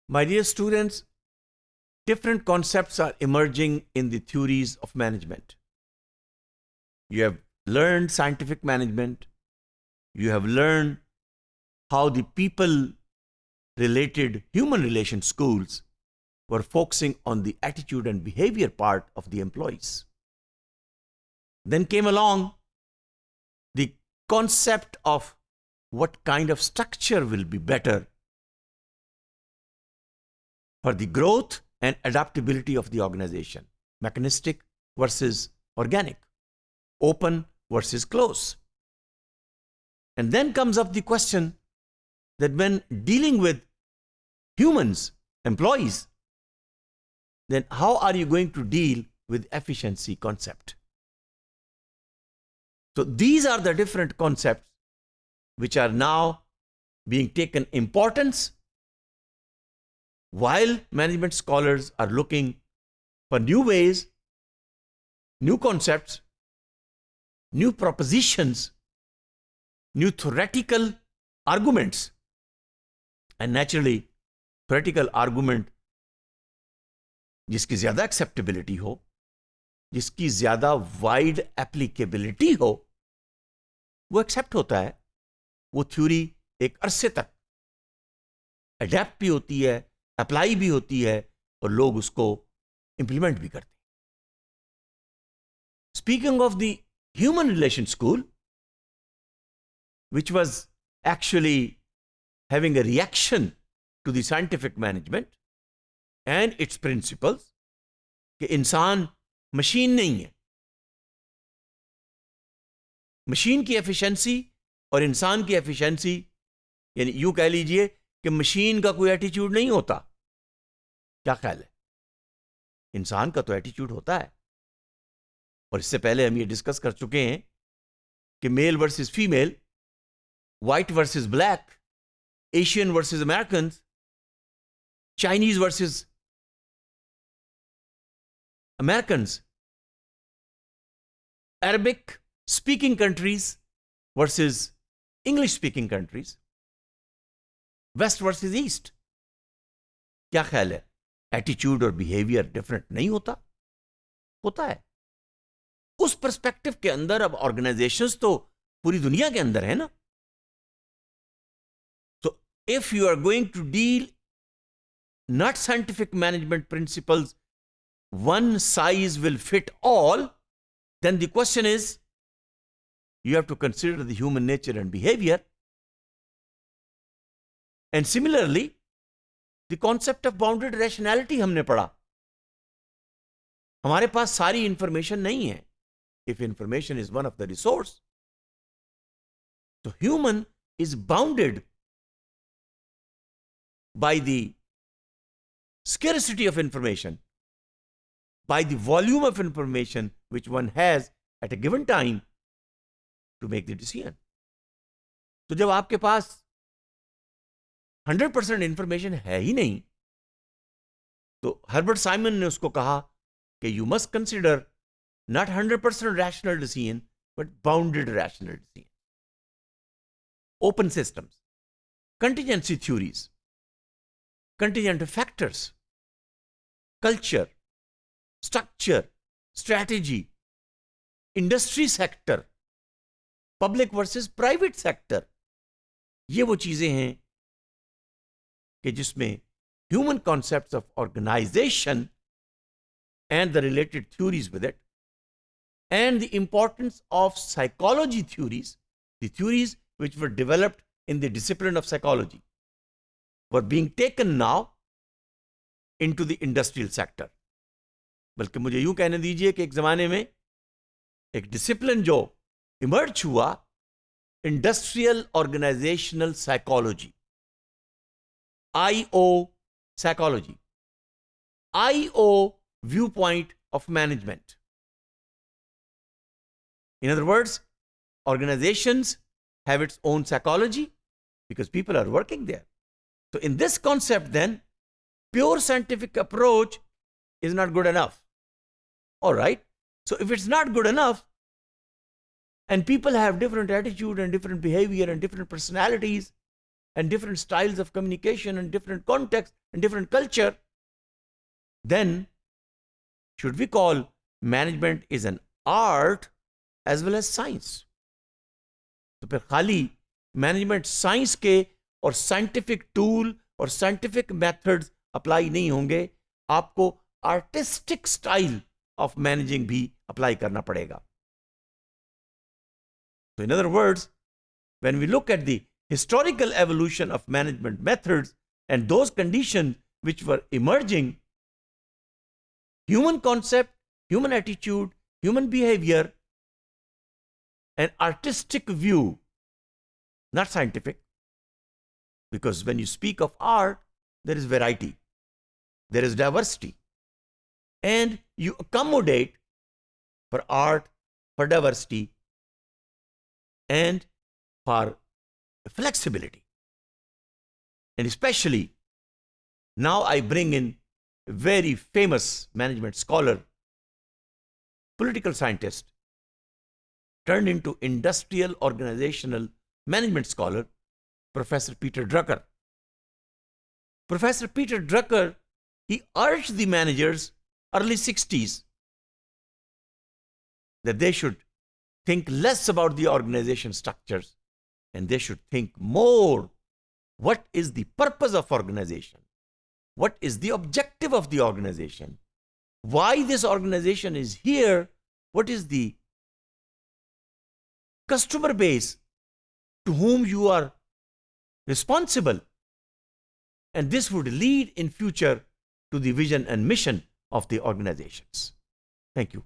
My dear students, different concepts are emerging in the theories of management. You have learned scientific management. You have learned how the people-related human relation schools were focusing on the attitude and behavior part of the employees. Then came along the concept of what kind of structure will be better for the growth and adaptability of the organization. Mechanistic versus organic. Open versus close. And then comes up the question that when dealing with humans, employees, then how are you going to deal with efficiency concept? So these are the different concepts which are now being taken importance while management scholars are looking for new ways, new concepts, new propositions, new theoretical arguments. And naturally, theoretical argument जिसकी ज्यादा acceptability हो, जिसकी ज्यादा wide applicability हो, वो accept होता है. वो थ्योरी एक अरसे तक अडेप्ट भी होती है, अप्लाई भी होती है और लोग उसको इंप्लीमेंट भी करते हैं. Speaking of the human relation school, which was actually having a reaction to the scientific management and its principles, कि इंसान मशीन नहीं है. मशीन की एफिशिएंसी और इंसान की एफिशिएंसी, यानी यूं कह लीजिए कि मशीन का कोई एटीट्यूड नहीं होता. क्या ख्याल है? इंसान का तो एटीट्यूड होता है. और इससे पहले हम ये डिस्कस कर चुके हैं कि male versus female, white versus black, Asian versus American, Chinese versus Americans, Arabic speaking countries versus English speaking countries, West versus East. क्या ख्याल है? एटीट्यूड और बिहेवियर डिफरेंट नहीं होता? होता है. उस पर्सपेक्टिव के अंदर अब ऑर्गेनाइजेशंस तो पूरी दुनिया के अंदर है ना. तो if you are going to deal not scientific management principles, one size will fit all, then the question is, you have to consider the human nature and behavior. And similarly, the concept of bounded rationality हमने पढ़ा. हमारे पास सारी information नहीं है. If information is one of the resource, so human is bounded by the scarcity of information, by the volume of information which one has at a given time to make the decision. तो जब आपके पास 100% information है ही नहीं, तो Herbert Simon ने उसको कहा कि you must consider not 100% rational decision but bounded rational decision. Open systems, contingency theories, contingent factors, culture, structure, strategy, industry sector, public versus private sector, ये वो चीजें हैं कि जिसमें human concepts of organization and the related theories with it, and the importance of psychology theories, the theories which were developed in the discipline of psychology, were being taken now into the industrial sector. बल्कि मुझे यूं कहने दीजिए कि एक जमाने में एक डिसिप्लिन जो इमर्ज हुआ, industrial organizational psychology, IO psychology, IO viewpoint of management. In other words, organizations have its own psychology because people are working there. So in this concept then, pure scientific approach is not good enough. All right. So if it's not good enough, and people have different attitude and different behavior and different personalities, and different styles of communication and different context and different culture, then should we call management is an art as well as science? तो फिर खाली management science के और scientific tool और scientific methods apply नहीं होंगे, आपको artistic style of managing भी अप्लाई करना पड़ेगा. So in other words, when we look at the historical evolution of management methods and those conditions which were emerging, human concept, human attitude, human behavior, an artistic view, not scientific, because when you speak of art, there is variety, there is diversity, and you accommodate for art, for diversity, and for flexibility. And especially now I bring in a very famous management scholar, political scientist, turned into industrial organizational management scholar, Professor Peter Drucker. Professor Peter Drucker, he urged the managers early 60s that they should think less about the organization structures and they should think more what is the purpose of organization, what is the objective of the organization, why this organization is here, what is the customer base to whom you are responsible, and this would lead in future to the vision and mission of the organizations. Thank you.